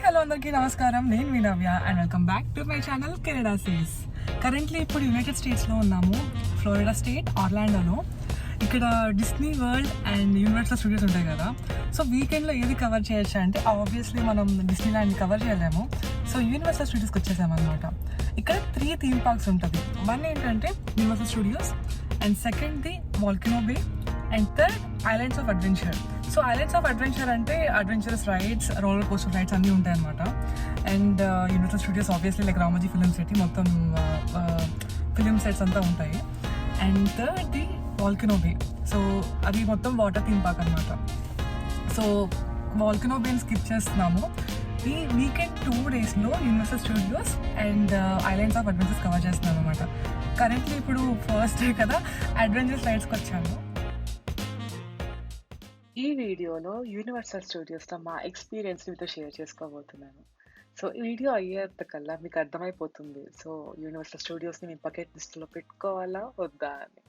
Hello అందరికీ నమస్కారం. నేను మీ Navya and welcome back to my channel canadasays. Currently ఇప్పుడు యునైటెడ్ స్టేట్స్లో ఉన్నాము, ఫ్లోరిడా స్టేట్ ఆర్లాండోలో. ఇక్కడ Disney World and Universal Studios ఉంటాయి కదా. సో వీకెండ్లో ఏది కవర్ చేయొచ్చు అంటే ఆబ్వియస్లీ మనం డిస్నీ ల్యాండ్ కవర్ చేయలేము. సో యూనివర్సల్ స్టూడియోస్కి వచ్చేసామన్నమాట. ఇక్కడ 3 థీమ్ పార్క్స్ ఉంటుంది. వన్ ఏంటంటే యూనివర్సల్ స్టూడియోస్, అండ్ సెకండ్ది Volcano Bay, and third Islands of Adventure. So Islands of Adventure అంటే adventurous rides, roller coaster rides అన్నీ ఉంటాయి అనమాట. And Universal Studios obviously like Ramoji Film City, మొత్తం ఫిలిం సెట్స్ అంతా ఉంటాయి. అండ్ థర్డ్ది వాల్కనో బే. సో అది మొత్తం వాటర్ థీమ్ పార్క్ అనమాట. సో వాల్కనో బేని స్కిప్ చేస్తున్నాము. ఈ వీకెండ్ 2 డేస్లో universal Studios and islands of adventures cover చేస్తున్నాం అనమాట. కరెంట్లీ ఇప్పుడు ఫస్ట్ డే కదా, అడ్వెంచర్స్ రైడ్స్కి వచ్చాము. ఈ వీడియోలో యూనివర్సల్ స్టూడియోస్లో మా ఎక్స్పీరియన్స్ మీతో షేర్ చేసుకోబోతున్నాను. సో ఈ వీడియో అయ్యేంతకల్లా మీకు అర్థమైపోతుంది సో యూనివర్సల్ స్టూడియోస్ని మీ బకెట్ లిస్ట్లో పెట్టుకోవాలా వద్దా అని.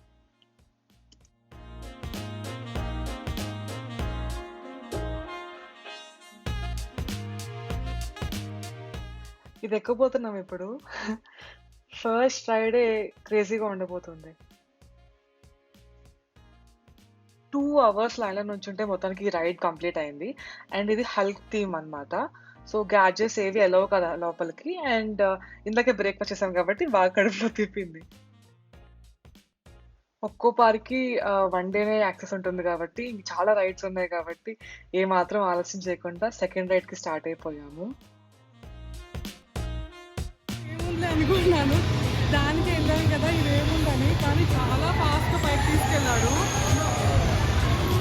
ఇది ఎక్కబోతున్నాం ఇప్పుడు. ఫస్ట్ ఫ్రైడే క్రేజీగా ఉండబోతుంది. 2 అవర్స్ లైన్లో నుంచి ఉంటే మొత్తానికి రైడ్ కంప్లీట్ అయింది. అండ్ ఇది హల్క్ థీమ్ అనమాట. సో గ్యాడ్జెట్స్ ఏవి ఎలవ్ కదా లోపలికి. అండ్ ఇందాకే బ్రేక్ఫాస్ట్ చేసాం కాబట్టి బాగా కడుపులో తిప్పింది. ఒక్కో పార్క్కి 1 డేనే యాక్సెస్ ఉంటుంది కాబట్టి చాలా రైడ్స్ ఉన్నాయి కాబట్టి ఏమాత్రం ఆలస్యం చేయకుండా సెకండ్ రైడ్కి స్టార్ట్ అయిపోయాము. ఏముంది అనుకున్నాను, దానికి వెళ్ళాను కదా ఇదేముందని, కానీ చాలా ఫాస్ట్గా పైకి తీసుకెళ్ళాడు.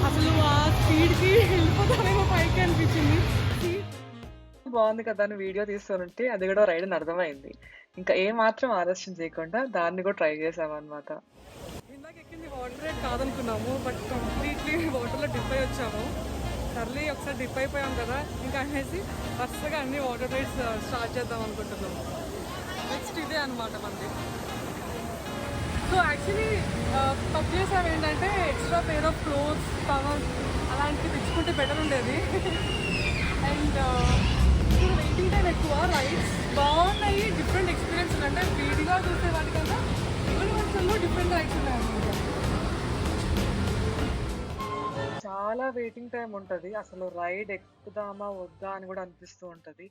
అసలు ఆ స్పీడ్కి వెళ్ళిపోతానేమో పైకి అనిపించింది. బాగుంది కదా అని వీడియో తీస్తుంటే అది కూడా రైడ్ అని అర్థమైంది. ఇంకా ఏమాత్రం ఆలస్యం చేయకుండా దాన్ని కూడా ట్రై చేసామన్నమాట. ఇందాక ఎక్కింది వాటర్ రైడ్ కాదనుకున్నాము, బట్ కంప్లీట్లీ వాటర్లో డిప్ అయి వచ్చాము. సర్లీ ఒకసారి డిప్ అయిపోయాం కదా, ఇంకా అనేసి వరుసగా అన్ని వాటర్ రైడ్స్ స్టార్ట్ చేద్దాం అనుకుంటున్నాము. నెక్స్ట్ ఇదే అనమాట మనది. సో యాక్చువల్లీ తప్పు చేసాం ఏంటంటే extra pair of clothes, towel అలాంటివి తెచ్చుకుంటే బెటర్ ఉండేది. అండ్ ఇప్పుడు వెయిటింగ్ టైం ఎక్కువ, రైడ్స్ బాగున్నాయి, డిఫరెంట్ ఎక్స్పీరియన్స్ అంటే వీడిగా చూసే వాటికన్నా యూనివర్సల్లో డిఫరెంట్ రైడ్స్ ఉన్నాయి అన్నమాట. చాలా వెయిటింగ్ టైం ఉంటుంది. అసలు రైడ్ ఎక్కుదామా వద్దా అని కూడా అనిపిస్తూ ఉంటుంది.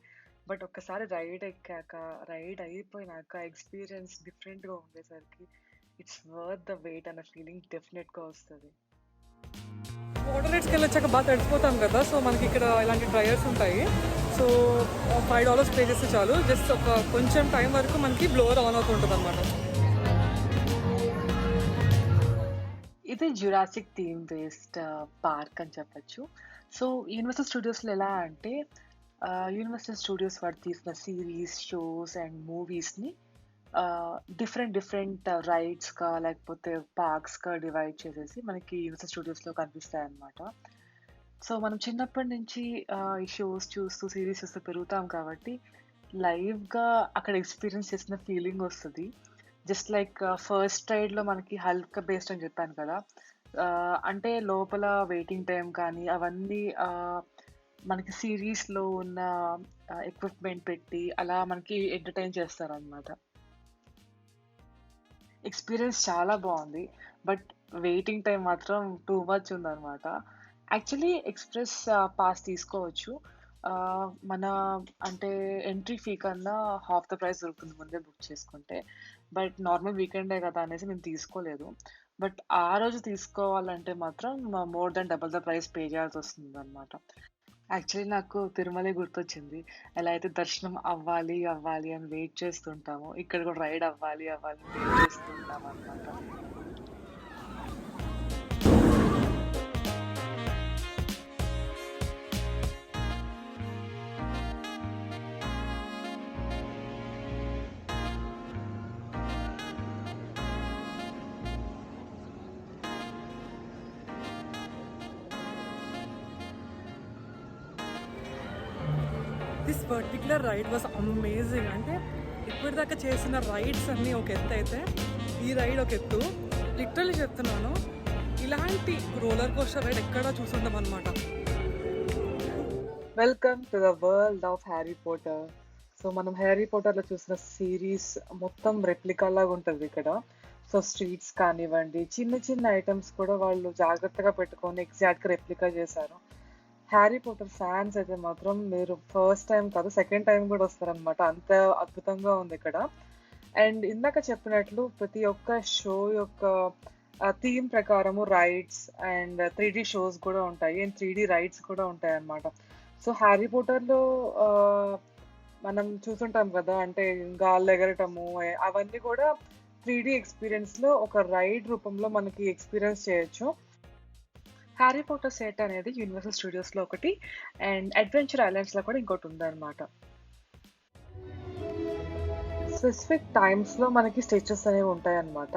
బట్ ఒక్కసారి రైడ్ ఎక్కాక, రైడ్ అయిపోయినాక ఎక్స్పీరియన్స్ డిఫరెంట్గా ఉండేసరికి ఇట్స్ వర్త్ ద వెయిట్ అన్న ఫీలింగ్ డెఫినెట్గా వస్తుంది. వాటర్ రైడ్స్కి వెళ్ళొచ్చాక బాగా తడిచిపోతాం కదా, సో మనకి ఇక్కడ ఇలాంటి డ్రైయర్స్ ఉంటాయి. సో $5 పే చేస్తే చాలు, జస్ట్ ఒక కొంచెం టైం వరకు మనకి బ్లోవర్ ఆన్ అవుతుంటుంది అనమాట. ఇది జురాసిక్ థీమ్ బేస్డ్ పార్క్ అని చెప్పచ్చు. సో యూనివర్సల్ స్టూడియోస్లో ఎలా అంటే యూనివర్సల్ స్టూడియోస్ వాడు తీసిన సిరీస్, షోస్ అండ్ మూవీస్ని డిఫరెంట్ రైడ్స్గా లేకపోతే పార్క్స్గా డివైడ్ చేసేసి మనకి యూనివర్సల్ స్టూడియోస్లో కనిపిస్తాయి అన్నమాట. సో మనం చిన్నప్పటి నుంచి ఈ షోస్ చూస్తూ సిరీస్ చూస్తూ పెరుగుతాం కాబట్టి లైవ్గా అక్కడ ఎక్స్పీరియన్స్ చేసిన ఫీలింగ్ వస్తుంది. జస్ట్ లైక్ ఫస్ట్ రైడ్లో మనకి హల్క్ బేస్డ్ అని చెప్పాను కదా, అంటే లోపల వెయిటింగ్ టైం కానీ అవన్నీ మనకి సిరీస్లో ఉన్న ఎక్విప్మెంట్ పెట్టి అలా మనకి ఎంటర్టైన్ చేస్తారనమాట. ఎక్స్పీరియన్స్ చాలా బాగుంది, బట్ వెయిటింగ్ టైం మాత్రం టూ మచ్ ఉందన్నమాట. యాక్చువల్లీ ఎక్స్ప్రెస్ పాస్ తీసుకోవచ్చు. మన అంటే ఎంట్రీ ఫీ కన్నా హాఫ్ ద ప్రైస్ దొరుకుతుంది ముందే బుక్ చేసుకుంటే. బట్ నార్మల్ వీకెండే కదా అనేసి మేము తీసుకోలేదు. బట్ ఆ రోజు తీసుకోవాలంటే మాత్రం more than double the price pay చేయాల్సి వస్తుంది అనమాట. యాక్చువల్లీ నాకు తిరుమలే గుర్తొచ్చింది. ఎలా అయితే దర్శనం అవ్వాలి అవ్వాలి అని వెయిట్ చేస్తుంటాము, ఇక్కడ కూడా రైడ్ అవ్వాలి అవ్వాలి అని వెయిట్ చేస్తుంటాం అనమాట. This particular ride was amazing. అంటే ఇప్పటిదాకా చేసిన రైడ్స్ అన్నీ ఒక ఎత్తు అయితే ఈ రైడ్ ఒక ఎత్తు. లిటరల్లీ చెప్తున్నాను, ఇలాంటి రోలర్ కోస్టర్ రైడ్ ఎక్కడా చూసుంటాం అనమాట. Welcome to the world of Harry Potter. So మనం హ్యారీ పోటర్లో చూసిన సిరీస్ మొత్తం రెప్లికా లాగా ఉంటుంది ఇక్కడ. సో స్ట్రీట్స్ కానివ్వండి, చిన్న చిన్న ఐటమ్స్ కూడా వాళ్ళు జాగ్రత్తగా పెట్టుకొని ఎగ్జాక్ట్గా రెప్లికా చేశారు. హ్యారీ పోటర్ ఫ్యాన్స్ అయితే మాత్రం మీరు ఫస్ట్ టైం కాదు, సెకండ్ టైం కూడా వస్తారనమాట. అంత అద్భుతంగా ఉంది ఇక్కడ. అండ్ ఇందాక చెప్పినట్లు ప్రతి ఒక్క షో యొక్క థీమ్ ప్రకారము రైడ్స్ అండ్ 3D షోస్ కూడా ఉంటాయి అండ్ 3D రైడ్స్ కూడా ఉంటాయి అన్నమాట. సో హ్యారీ పోటర్లో మనం చూసుంటాం కదా, అంటే గాల్లో ఎగరటము అవన్నీ కూడా 3D ఎక్స్పీరియన్స్లో ఒక రైడ్ రూపంలో మనకి ఎక్స్పీరియన్స్ చేయొచ్చు. హ్యారీ పోటర్ సెట్ అనేది యూనివర్సల్ స్టూడియోస్లో ఒకటి అండ్ అడ్వెంచర్ ఐలాండ్స్లో కూడా ఇంకోటి ఉందన్నమాట. స్పెసిఫిక్ టైమ్స్లో మనకి స్టేచెస్ అనేవి ఉంటాయన్నమాట.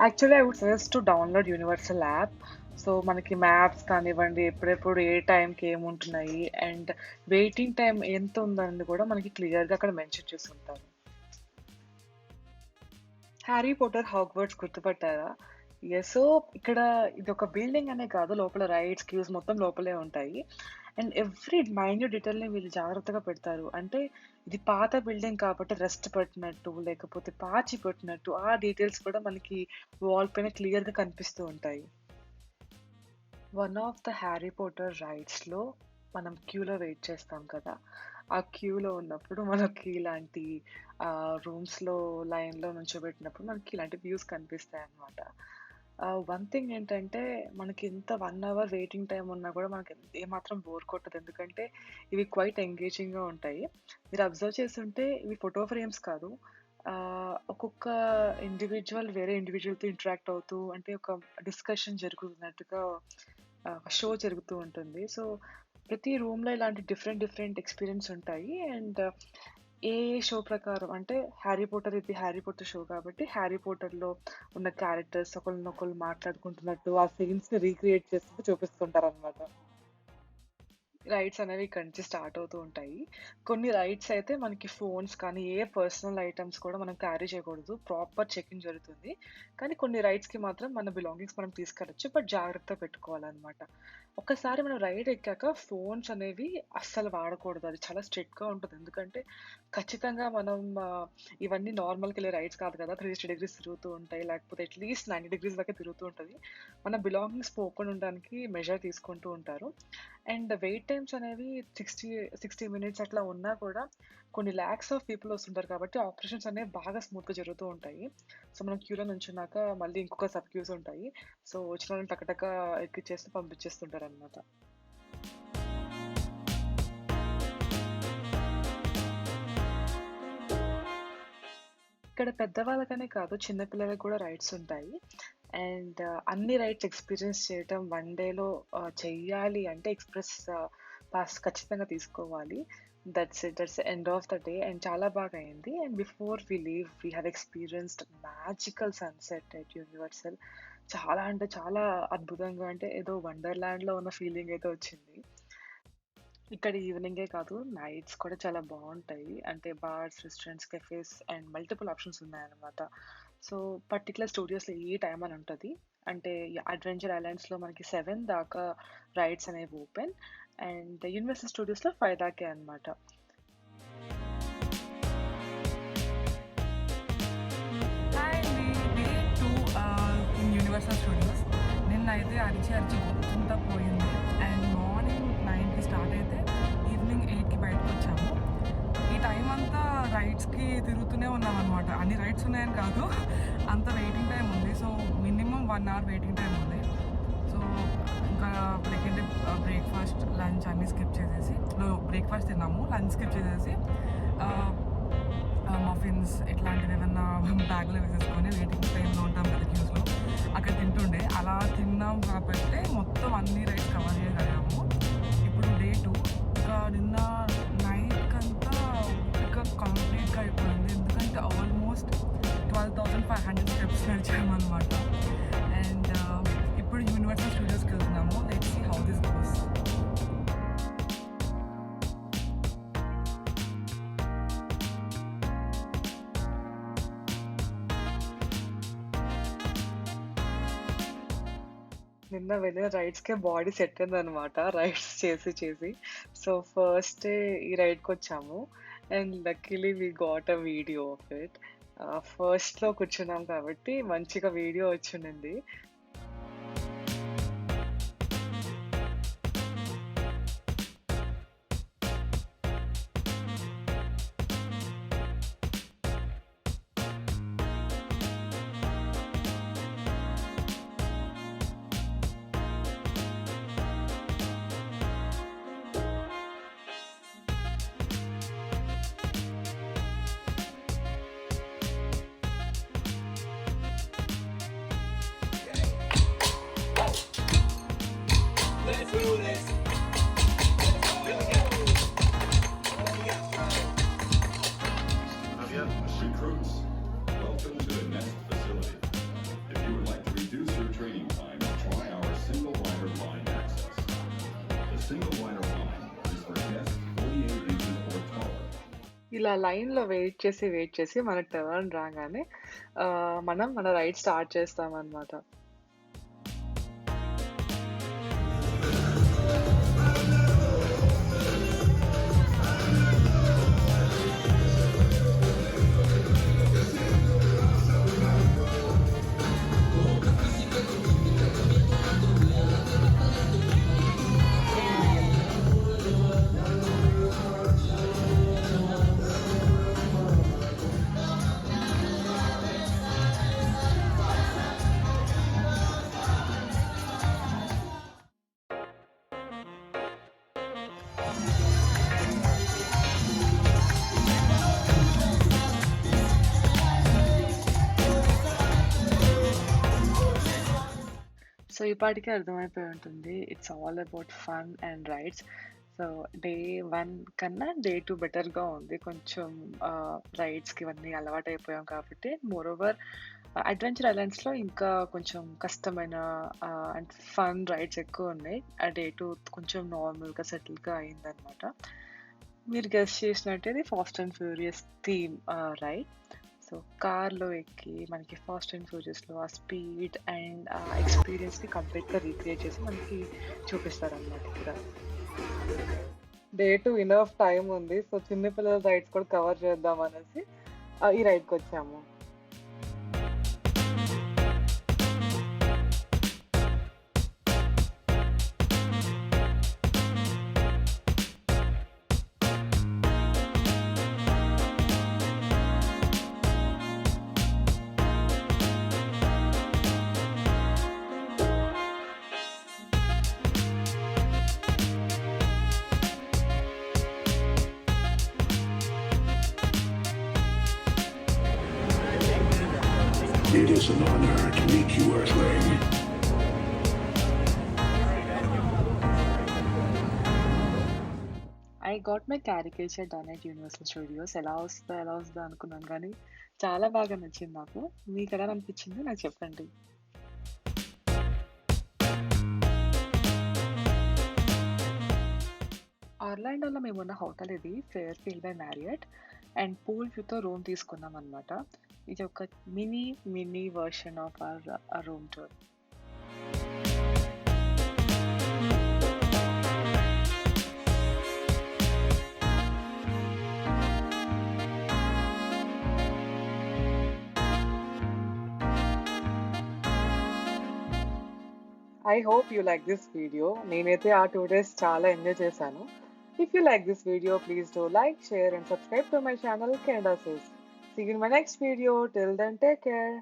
Actually I would suggest to download universal app. So మనకి మ్యాప్స్ కానివ్వండి, ఎప్పుడెప్పుడు ఏ టైంకి ఏముంటున్నాయి అండ్ వెయిటింగ్ టైం ఎంత ఉందన్నది కూడా మనకి క్లియర్గా అక్కడ మెన్షన్ చేసి ఉంటారు. హ్యారీ పోటర్ హాగ్వర్డ్స్ గుర్తుపట్టారా? సో ఇక్కడ ఇది ఒక బిల్డింగ్ అనే కాదు, లోపల రైడ్స్ క్యూస్ మొత్తం లోపలే ఉంటాయి అండ్ ఎవ్రీ మైన్యూట్ డీటెయిల్ని వీళ్ళు జాగ్రత్తగా పెడతారు. అంటే ఇది పాత బిల్డింగ్ కాబట్టి రెస్ట్ పెట్టినట్టు లేకపోతే పాచి పెట్టినట్టు ఆ డీటెయిల్స్ కూడా మనకి వాల్ పైన క్లియర్గా కనిపిస్తూ ఉంటాయి. One of the Harry Potter రైడ్స్లో మనం క్యూలో వెయిట్ చేస్తాం కదా, ఆ క్యూలో ఉన్నప్పుడు మనకి ఇలాంటి రూమ్స్లో లైన్లో నుంచోబెట్టినప్పుడు మనకి ఇలాంటి వ్యూస్ కనిపిస్తాయి అన్నమాట. వన్ థింగ్ ఏంటంటే మనకి ఇంత 1 అవర్ వెయిటింగ్ టైం ఉన్నా కూడా మనకి ఏమాత్రం బోర్ కొట్టదు, ఎందుకంటే ఇవి క్వైట్ ఎంగేజింగ్గా ఉంటాయి. మీరు అబ్జర్వ్ చేస్తుంటే ఇవి ఫోటో ఫ్రేమ్స్ కాదు, ఒక్కొక్క ఇండివిజువల్ వేరే ఇండివిజువల్తో ఇంటరాక్ట్ అవుతూ అంటే ఒక డిస్కషన్ జరుగుతున్నట్టుగా షో జరుగుతూ ఉంటుంది. సో ప్రతి రూమ్లో ఇలాంటి డిఫరెంట్ డిఫరెంట్ ఎక్స్పీరియన్స్ ఉంటాయి అండ్ ఏ షో ప్రకారం అంటే హ్యారీ పోటర్, ఇది హ్యారీ పోటర్ షో కాబట్టి హ్యారీ పోటర్లో ఉన్న క్యారెక్టర్స్ ఒకరినొకరు మాట్లాడుకుంటున్నట్టు ఆ సీన్స్ని రీక్రియేట్ చేస్తూ చూపిస్తుంటారు అనమాట. రైడ్స్ అనేవి ఇక్కడి నుంచి స్టార్ట్ అవుతూ ఉంటాయి. కొన్ని రైడ్స్ అయితే మనకి ఫోన్స్ కానీ, ఏ పర్సనల్ ఐటెమ్స్ కూడా మనం క్యారీ చేయకూడదు. ప్రాపర్ చెకింగ్ జరుగుతుంది. కానీ కొన్ని రైడ్స్‌కి మాత్రం మన బిలాంగింగ్స్ మనం తీసుకెళ్ళొచ్చు. బట్ జాగ్రత్తగా పెట్టుకోవాలనమాట. ఒక్కసారి మనం రైడ్ ఎక్కాక ఫోన్స్ అనేవి అస్సలు వాడకూడదు. అది చాలా స్ట్రిక్ట్‌గా ఉంటది. ఎందుకంటే ఖచ్చితంగా మనం ఇవన్నీ నార్మల్‌కెళ్ళే రైడ్స్ కాదు కదా! 360 డిగ్రీస్ తిరుగుతూ ఉంటాయి. లేకపోతే అట్‌లీస్ట్ 90 డిగ్రీస్ వరకే తిరుగుతూ ఉంటది. మన బిలాంగింగ్స్ పోకుండా ఉండడానికి మెజర్ తీసుకుంటూ ఉంటారు. అండ్ వెయిట్ టైమ్స్ అనేవి 60 మినిట్స్ అట్లా ఉన్నా కూడా కొన్ని లాక్స్ ఆఫ్ పీపుల్ వస్తుంటారు కాబట్టి ఆపరేషన్స్ అనేవి బాగా స్మూత్‌గా జరుగుతూ ఉంటాయి. సో మనం క్యూలో నుంచున్నాక మళ్ళీ ఇంకొక సబ్ క్యూస్ ఉంటాయి. సో వచ్చిన వాళ్ళని టక ఎక్కిచ్చేసి పంపించేస్తుంటారనమాట. ఇక్కడ పెద్దవాళ్ళకనే కాదు, చిన్న పిల్లలకి కూడా రైడ్స్ ఉంటాయి. అండ్ అన్ని రైడ్స్ ఎక్స్‌పీరియన్స్ చేయటం వన్ డేలో చెయ్యాలి అంటే ఎక్స్‌ప్రెస్ పాస్ ఖచ్చితంగా తీసుకోవాలి. That's it. That's the end of the day and చాలా బాగా అయింది. And before we leave we have experienced magical sunset at Universal. చాలా అంటే చాలా అద్భుతంగా, అంటే ఏదో వండర్‌ల్యాండ్‌లో ఉన్న ఫీలింగ్ అయితే వచ్చింది. ఇక్కడ ఈవినింగే కాదు, నైట్స్ కూడా చాలా బావుంటాయి. అంటే bars, restaurants, cafes and multiple options ఉన్నాయన్నమాట. సో, పర్టిక్యులర్ స్టూడియోస్‌లో ఈ టైమ్ అని ఉంటది. అంటే అడ్వెంచర్ ఐలాండ్స్‌లో మనకి 7 దాకా రైడ్స్ అనేవి ఓపెన్ అండ్ యూనివర్సల్ స్టూడియోస్‌లో 5 దాకే అన్నమాట. హాయ్ అండి. Day 2 in universal studios. నిన్నైతే అరిచి గొంతంతా పోయింది అండ్ మార్నింగ్ 9కి స్టార్ట్ అయితే ఈవినింగ్ 8కి బయటకు వచ్చాము. ఈ టైం అంతా రైడ్స్కి తిరుగుతూనే ఉన్నామన్నమాట. అన్ని రైడ్స్ ఉన్నాయని కాదు, అంత వెయిటింగ్ టైం ఉంది. So minimum 1 hour waiting time ఉంది. సో ఇంకా లేకంటే బ్రేక్ఫాస్ట్, లంచ్ అన్నీ స్కిప్ చేసేసి, బ్రేక్ఫాస్ట్ తిన్నాము, లంచ్ స్కిప్ చేసేసి మఫిన్స్ ఇట్లాంటివి ఏమన్నా బ్యాగ్లో వేసేసుకొని వెయిటింగ్ టైంలో ఉంటాం కదా క్యూస్లో, అక్కడ తింటుండే. అలా తిన్నాం కాబట్టి మొత్తం అన్ని రైడ్స్ కవర్ చేయగలిగాము. ఇప్పుడు డే 2. ఇంకా నిన్న నైట్కంతా ఇంకా కంప్లీట్గా అయిపోయింది, ఎందుకంటే ఆల్మోస్ట్ 12,500 స్టెప్స్ నడిచామన్నమాట. అండ్ ఇప్పుడు యూనివర్సల్ స్టూడియోస్కి వెళ్తున్నాము. Let's see how this goes. నిన్న వెళ్ళిన రైడ్స్‌కే బాడీ సెట్ అయిందనమాట. రైడ్స్ చేసి. సో సో ఫస్ట్ డే ఈ రైడ్‌కొచ్చాము. And luckily we got a video of it. ఫస్ట్‌లో కూర్చున్నాం కాబట్టి మంచిగా వీడియో వచ్చుండింది. Recruits, welcome to the Nest facility. If you would like to reduce your training time, try our single liner line access. The single liner line is for guests 48 inches or taller. ఇలా లైన్‌లో wait చేసి మన turn రాగానే మనం మన ride start చేస్తామనమాట. So ఈ పాటికే అర్థమైపోయి ఉంటుంది. It's all about fun and rides. So day 1 కన్నా డే 2 బెటర్‌గా ఉంది. కొంచెం రైడ్స్‌కి ఇవన్నీ అలవాటయిపోయాం కాబట్టి మోరోవర్ అడ్వెంచర్ ఐలాండ్స్‌లో ఇంకా కొంచెం కష్టమైన అండ్ ఫన్ రైడ్స్ ఎక్కువున్నాయి. డే 2 కొంచెం నార్మల్‌గా సెటిల్‌గా అయిందనమాట. మీరు గెస్ చేసినట్టే ఇది fast and furious theme ride. So కార్‌లో ఎక్కి మనకి ఫాస్ట్ అండ్ ఫ్యూరియస్‌లో ఆ స్పీడ్ అండ్ ఆ ఎక్స్‌పీరియన్స్‌ని కంప్లీట్‌గా రీక్రియేట్ చేసి మనకి చూపిస్తారనమాట ఇక్కడ. డే 2 ఇనఫ్ టైమ్ ఉంది. సో చిన్న పిల్లల రైడ్స్ కూడా కవర్ చేద్దాం అనేసి ఈ రైడ్‌కొచ్చాము. It is an honor to meet you, Earthling. I got my caricature done at universal studios. ఎలా వస్తదా అనుకున్నాను కానీ చాలా బాగా నచ్చింది నాకు. మీకు ఎలా అనిపించిందో నాకు చెప్పండి. ఆర్లాండోలో మేమున్న హోటల్ ఇది Fairfield by Marriott and pool వ్యూతో రూమ్ తీసుకున్నామనమాట. ఇది ఒక mini version of our room tour. I hope you like this video. నేనైతే ఆ 2 డేస్ చాలా ఎంజాయ్ చేశాను. If you like this video, please do like, share and subscribe to my channel Canada Says. See you in my next video. Till then, take care.